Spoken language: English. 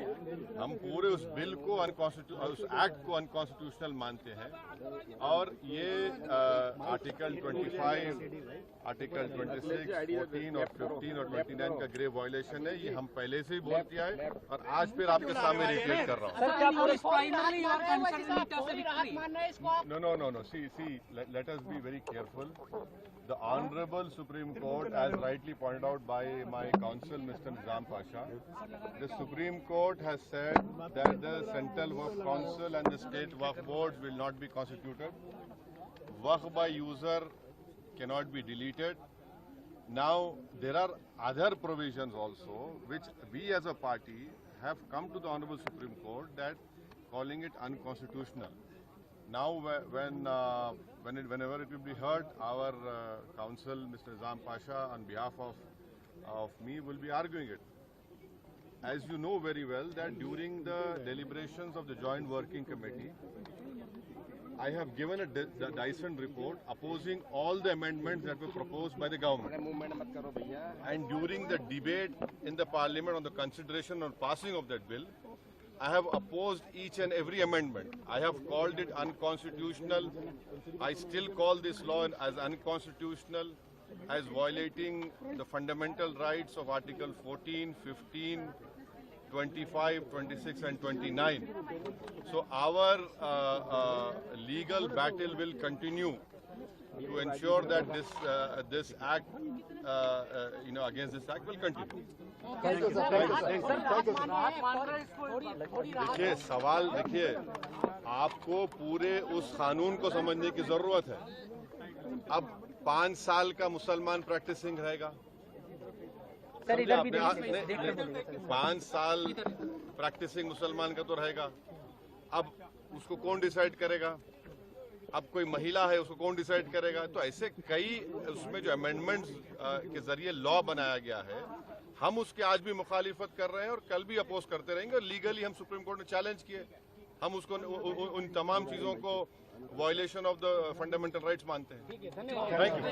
हम पूरे उस बिल को उस एक्ट को अनकॉन्स्टिट्यूशनल मानते हैं और ये आर्टिकल 25, आर्टिकल 26, 14 और 15 और 29 का ग्रेव वायलेशन है। ये हम पहले से ही बोल किया है और आज फिर आपके सामने रिपीट कर रहा हूँ। No. See, let us be very careful. The Honorable Supreme Court, as rightly pointed out by my counsel, Mr. Nizam Pasha, the Supreme Court has said that the Central Waqf Council and the State Waqf Boards will not be constituted. Waqf by user cannot be deleted. Now, there are other provisions also which we as a party have come to the Honorable Supreme Court that calling it unconstitutional. Now, whenever it will be heard, our counsel, Mr. Nizam Pasha, on behalf of me, will be arguing it. As you know very well, that during the deliberations of the Joint Working Committee, I have given a Dyson report opposing all the amendments that were proposed by the government. And during the debate in the Parliament on the consideration or passing of that bill, I have opposed each and every amendment. I have called it unconstitutional. I still call this law as unconstitutional, as violating the fundamental rights of Article 14, 15, 25, 26 and 29. So our legal battle will continue to ensure that this act, against this act will continue. देखिए सवाल देखिए, आपको पूरे उस कानून को समझने की जरूरत है। अब 5 साल का मुसलमान प्रैक्टिसिंग रहेगा, 5 साल प्रैक्टिसिंग मुसलमान का तो रहेगा। अब उसको कौन डिसाइड करेगा? अब कोई महिला है, उसको कौन डिसाइड करेगा? तो ऐसे कई उसमें जो अमेंडमेंट्स के जरिए लॉ बनाया गया है, हम उसके आज भी मुखालिफत कर रहे हैं और कल भी अपोज करते रहेंगे। और लीगली हम सुप्रीम कोर्ट में चैलेंज किए, हम उसको उन तमाम चीजों को violation of the fundamental rights मानते हैं। Thank you.